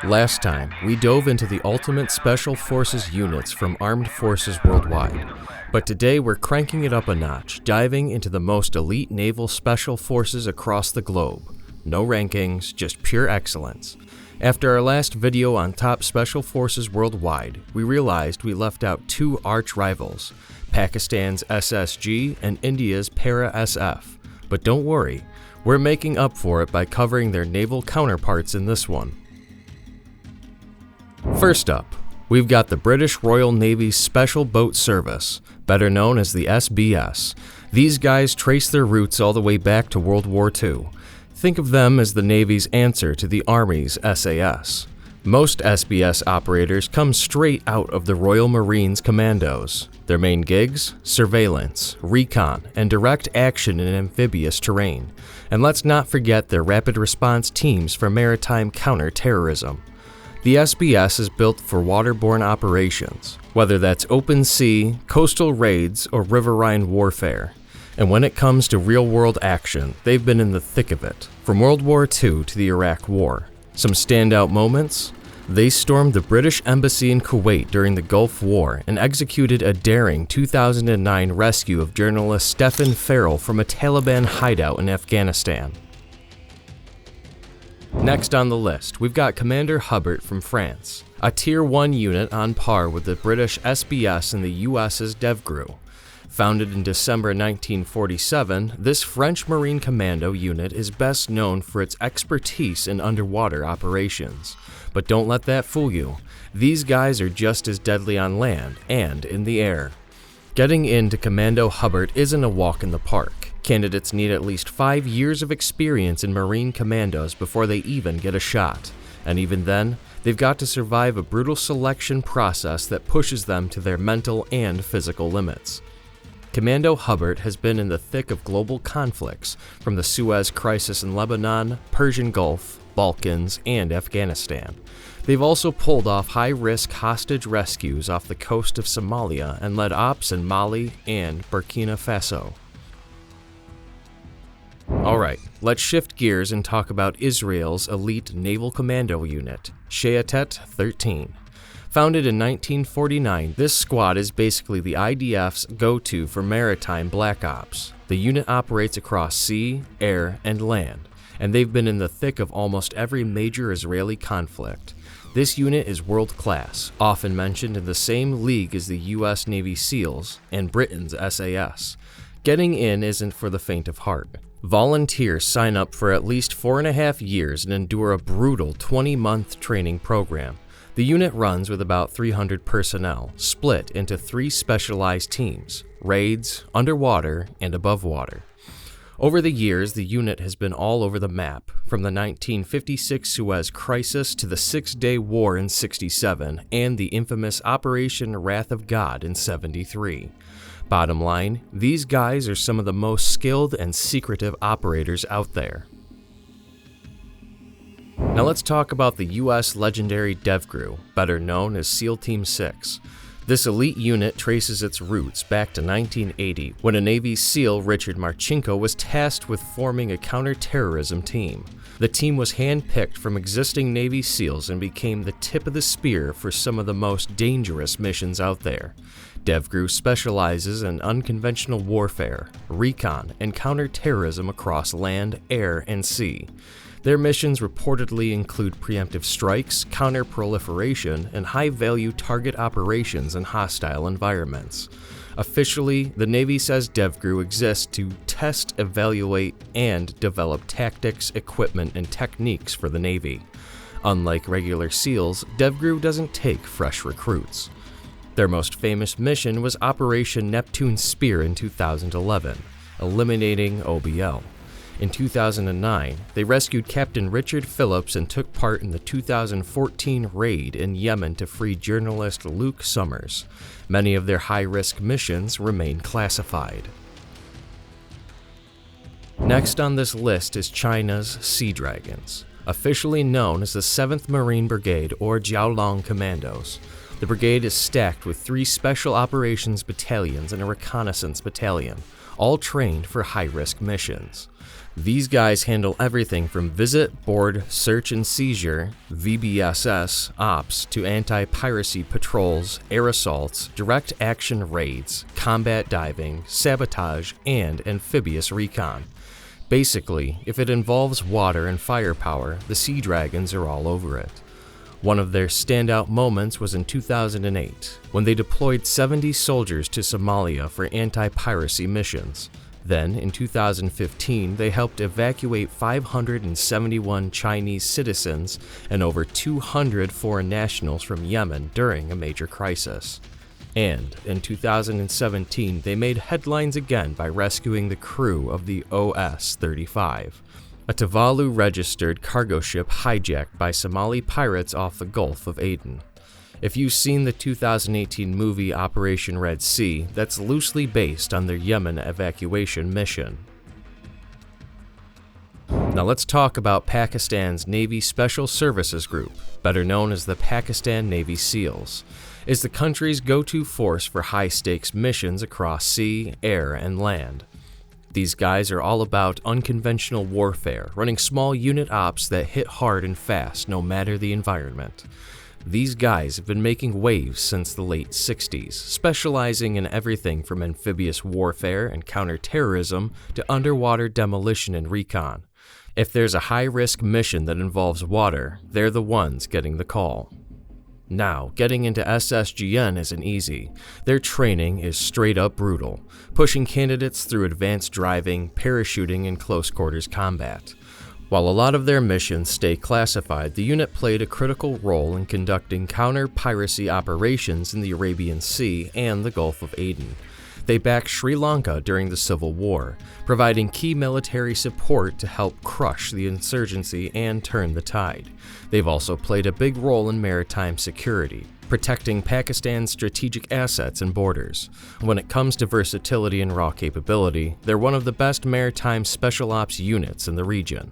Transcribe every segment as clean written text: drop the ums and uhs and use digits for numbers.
Last time, we dove into the ultimate special forces units from armed forces worldwide. But today we're cranking it up a notch, diving into the most elite naval special forces across the globe. No rankings, just pure excellence. After our last video on top special forces worldwide, we realized we left out two arch rivals, Pakistan's SSG and India's Para-SF. But don't worry, we're making up for it by covering their naval counterparts in this one. First up, we've got the British Royal Navy's Special Boat Service, better known as the SBS. These guys trace their roots all the way back to World War II. Think of them as the Navy's answer to the Army's SAS. Most SBS operators come straight out of the Royal Marines Commandos. Their main gigs? Surveillance, recon, and direct action in amphibious terrain. And let's not forget their rapid response teams for maritime counter-terrorism. The SBS is built for waterborne operations, whether that's open sea, coastal raids, or riverine warfare. And when it comes to real-world action, they've been in the thick of it, from World War II to the Iraq War. Some standout moments? They stormed the British Embassy in Kuwait during the Gulf War and executed a daring 2009 rescue of journalist Stephen Farrell from a Taliban hideout in Afghanistan. Next on the list, we've got Commander Hubert from France, a Tier 1 unit on par with the British SBS and the US's Devgru. Founded in December 1947, this French Marine Commando unit is best known for its expertise in underwater operations. But don't let that fool you. These guys are just as deadly on land and in the air. Getting into Commando Hubert isn't a walk in the park. Candidates need at least 5 years of experience in Marine Commandos before they even get a shot. And even then, they've got to survive a brutal selection process that pushes them to their mental and physical limits. Commando Hubert has been in the thick of global conflicts, from the Suez Crisis in Lebanon, Persian Gulf, Balkans, and Afghanistan. They've also pulled off high-risk hostage rescues off the coast of Somalia and led ops in Mali and Burkina Faso. Alright, let's shift gears and talk about Israel's elite naval commando unit, Shayetet 13. Founded in 1949, this squad is basically the IDF's go-to for maritime black ops. The unit operates across sea, air, and land, and they've been in the thick of almost every major Israeli conflict. This unit is world-class, often mentioned in the same league as the US Navy SEALs and Britain's SAS. Getting in isn't for the faint of heart. Volunteers sign up for at least 4.5 years and endure a brutal 20-month training program. The unit runs with about 300 personnel, split into 3 specialized teams: raids, underwater, and above water. Over the years, the unit has been all over the map, from the 1956 Suez Crisis to the Six-Day War in '67 and the infamous Operation Wrath of God in '73. Bottom line, these guys are some of the most skilled and secretive operators out there. Now let's talk about the US legendary Devgru, better known as SEAL Team 6. This elite unit traces its roots back to 1980, when a Navy SEAL, Richard Marchenko, was tasked with forming a counter-terrorism team. The team was handpicked from existing Navy SEALs and became the tip of the spear for some of the most dangerous missions out there. Devgru specializes in unconventional warfare, recon, and counter-terrorism across land, air, and sea. Their missions reportedly include preemptive strikes, counter-proliferation, and high-value target operations in hostile environments. Officially, the Navy says Devgru exists to test, evaluate, and develop tactics, equipment, and techniques for the Navy. Unlike regular SEALs, Devgru doesn't take fresh recruits. Their most famous mission was Operation Neptune Spear in 2011, eliminating OBL. In 2009, they rescued Captain Richard Phillips and took part in the 2014 raid in Yemen to free journalist Luke Summers. Many of their high-risk missions remain classified. Next on this list is China's Sea Dragons, officially known as the 7th Marine Brigade or Jiaolong Commandos. The brigade is stacked with 3 special operations battalions and a reconnaissance battalion, all trained for high-risk missions. These guys handle everything from visit, board, search and seizure, VBSS, ops, to anti-piracy patrols, air assaults, direct action raids, combat diving, sabotage, and amphibious recon. Basically, if it involves water and firepower, the Sea Dragons are all over it. One of their standout moments was in 2008, when they deployed 70 soldiers to Somalia for anti-piracy missions. Then, in 2015, they helped evacuate 571 Chinese citizens and over 200 foreign nationals from Yemen during a major crisis. And in 2017, they made headlines again by rescuing the crew of the OS-35, a Tuvalu-registered cargo ship hijacked by Somali pirates off the Gulf of Aden. If you've seen the 2018 movie Operation Red Sea, that's loosely based on their Yemen evacuation mission. Now let's talk about Pakistan's Navy Special Services Group, better known as the Pakistan Navy SEALs, is the country's go-to force for high-stakes missions across sea, air, and land. These guys are all about unconventional warfare, running small unit ops that hit hard and fast no matter the environment. These guys have been making waves since the late 60s, specializing in everything from amphibious warfare and counterterrorism to underwater demolition and recon. If there's a high-risk mission that involves water, they're the ones getting the call. Now, getting into SSGN isn't easy. Their training is straight-up brutal, pushing candidates through advanced driving, parachuting, and close-quarters combat. While a lot of their missions stay classified, the unit played a critical role in conducting counter-piracy operations in the Arabian Sea and the Gulf of Aden. They backed Sri Lanka during the Civil War, providing key military support to help crush the insurgency and turn the tide. They've also played a big role in maritime security, protecting Pakistan's strategic assets and borders. When it comes to versatility and raw capability, they're one of the best maritime special ops units in the region.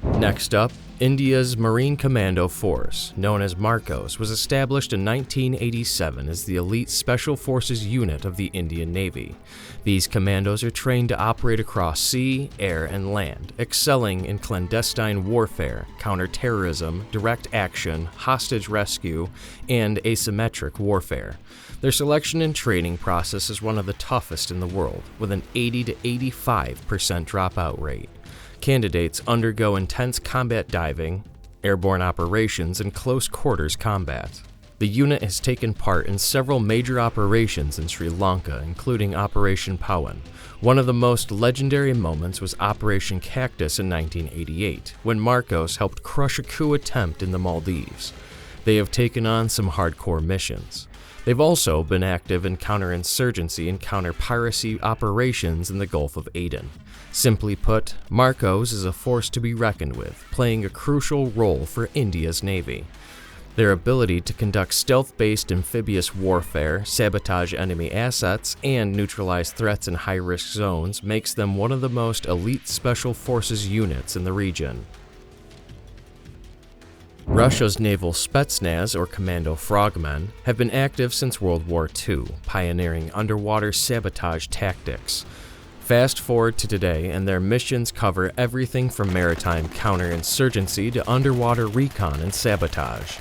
Next up, India's Marine Commando Force, known as MARCOS, was established in 1987 as the elite special forces unit of the Indian Navy. These commandos are trained to operate across sea, air, and land, excelling in clandestine warfare, counterterrorism, direct action, hostage rescue, and asymmetric warfare. Their selection and training process is one of the toughest in the world, with an 80 to 85% dropout rate. Candidates undergo intense combat diving, airborne operations, and close-quarters combat. The unit has taken part in several major operations in Sri Lanka, including Operation Pawan. One of the most legendary moments was Operation Cactus in 1988, when MARCOS helped crush a coup attempt in the Maldives. They have taken on some hardcore missions. They've also been active in counterinsurgency and counter-piracy operations in the Gulf of Aden. Simply put, MARCOS is a force to be reckoned with, playing a crucial role for India's Navy. Their ability to conduct stealth-based amphibious warfare, sabotage enemy assets, and neutralize threats in high-risk zones makes them one of the most elite special forces units in the region. Russia's naval Spetsnaz, or Commando frogmen, have been active since World War II, pioneering underwater sabotage tactics. Fast forward to today, and their missions cover everything from maritime counterinsurgency to underwater recon and sabotage.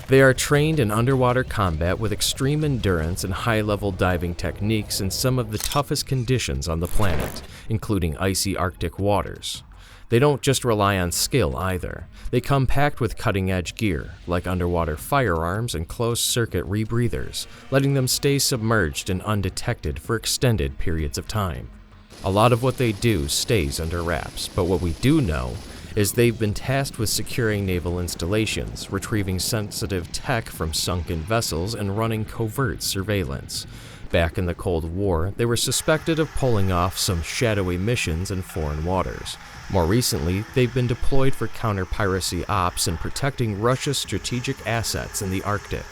They are trained in underwater combat with extreme endurance and high-level diving techniques in some of the toughest conditions on the planet, including icy Arctic waters. They don't just rely on skill either. They come packed with cutting-edge gear, like underwater firearms and closed-circuit rebreathers, letting them stay submerged and undetected for extended periods of time. A lot of what they do stays under wraps, but what we do know is they've been tasked with securing naval installations, retrieving sensitive tech from sunken vessels, and running covert surveillance. Back in the Cold War, they were suspected of pulling off some shadowy missions in foreign waters. More recently, they've been deployed for counter-piracy ops and protecting Russia's strategic assets in the Arctic.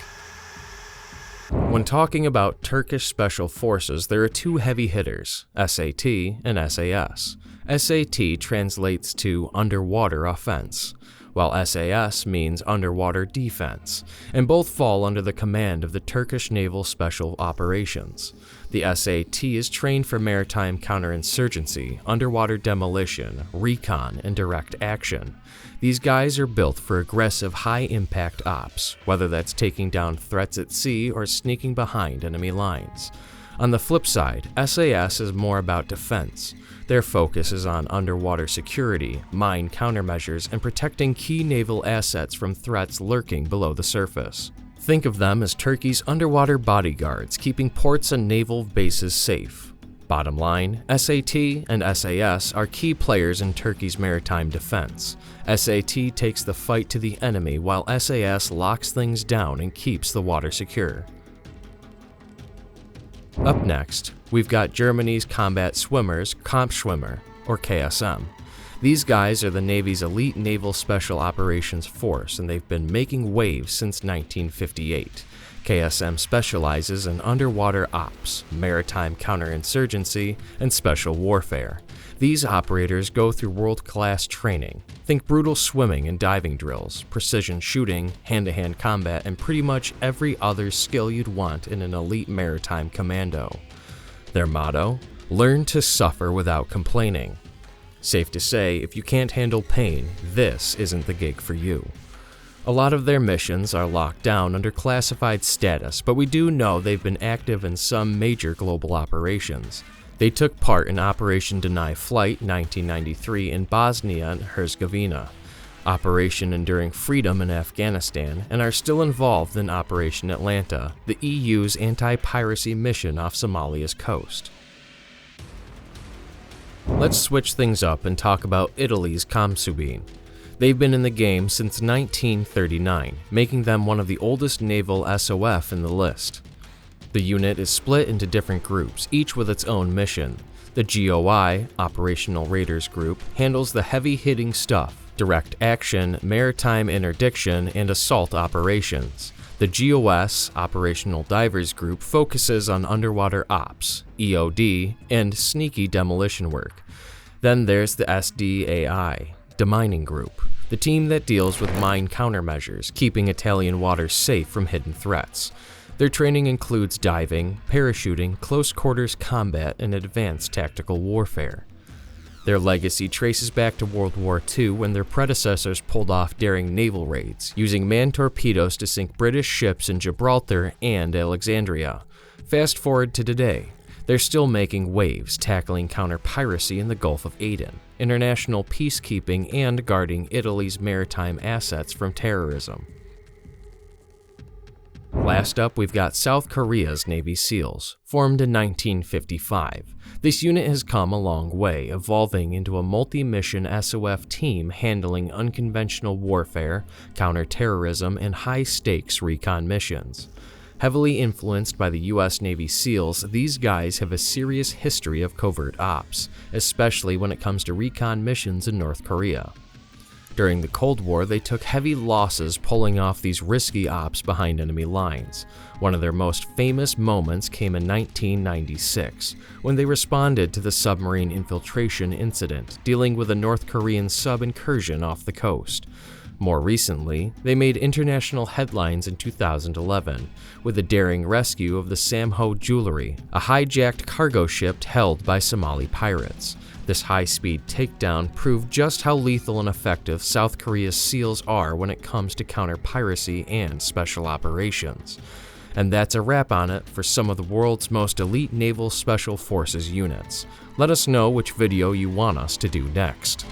When talking about Turkish special forces, there are two heavy hitters, SAT and SAS. SAT translates to underwater offense, while SAS means underwater defense, and both fall under the command of the Turkish Naval Special Operations. The SAT is trained for maritime counterinsurgency, underwater demolition, recon, and direct action. These guys are built for aggressive, high-impact ops, whether that's taking down threats at sea or sneaking behind enemy lines. On the flip side, SAS is more about defense. Their focus is on underwater security, mine countermeasures, and protecting key naval assets from threats lurking below the surface. Think of them as Turkey's underwater bodyguards, keeping ports and naval bases safe. Bottom line, SAT and SAS are key players in Turkey's maritime defense. SAT takes the fight to the enemy while SAS locks things down and keeps the water secure. Up next, we've got Germany's combat swimmers, Kampfschwimmer, or KSM. These guys are the Navy's elite naval special operations force, and they've been making waves since 1958. KSM specializes in underwater ops, maritime counterinsurgency, and special warfare. These operators go through world-class training. Think brutal swimming and diving drills, precision shooting, hand-to-hand combat, and pretty much every other skill you'd want in an elite maritime commando. Their motto? Learn to suffer without complaining. Safe to say, if you can't handle pain, this isn't the gig for you. A lot of their missions are locked down under classified status, but we do know they've been active in some major global operations. They took part in Operation Deny Flight 1993 in Bosnia and Herzegovina, Operation Enduring Freedom in Afghanistan, and are still involved in Operation Atlanta, the EU's anti-piracy mission off Somalia's coast. Let's switch things up and talk about Italy's COMSUBIN. They've been in the game since 1939, making them one of the oldest naval SOF in the list. The unit is split into different groups, each with its own mission. The GOI, Operational Raiders Group, handles the heavy-hitting stuff, direct action, maritime interdiction, and assault operations. The GOS, Operational Divers Group, focuses on underwater ops, EOD, and sneaky demolition work. Then there's the SDAI, Demining Group, the team that deals with mine countermeasures, keeping Italian waters safe from hidden threats. Their training includes diving, parachuting, close quarters combat, and advanced tactical warfare. Their legacy traces back to World War II when their predecessors pulled off daring naval raids, using manned torpedoes to sink British ships in Gibraltar and Alexandria. Fast forward to today. They're still making waves, tackling counter-piracy in the Gulf of Aden, international peacekeeping, and guarding Italy's maritime assets from terrorism. Last up, we've got South Korea's Navy SEALs, formed in 1955. This unit has come a long way, evolving into a multi-mission SOF team handling unconventional warfare, counter-terrorism, and high-stakes recon missions. Heavily influenced by the US Navy SEALs, these guys have a serious history of covert ops, especially when it comes to recon missions in North Korea. During the Cold War, they took heavy losses pulling off these risky ops behind enemy lines. One of their most famous moments came in 1996, when they responded to the submarine infiltration incident, dealing with a North Korean sub-incursion off the coast. More recently, they made international headlines in 2011 with the daring rescue of the Samho Jewelry, a hijacked cargo ship held by Somali pirates. This high-speed takedown proved just how lethal and effective South Korea's SEALs are when it comes to counter-piracy and special operations. And that's a wrap on it for some of the world's most elite naval special forces units. Let us know which video you want us to do next.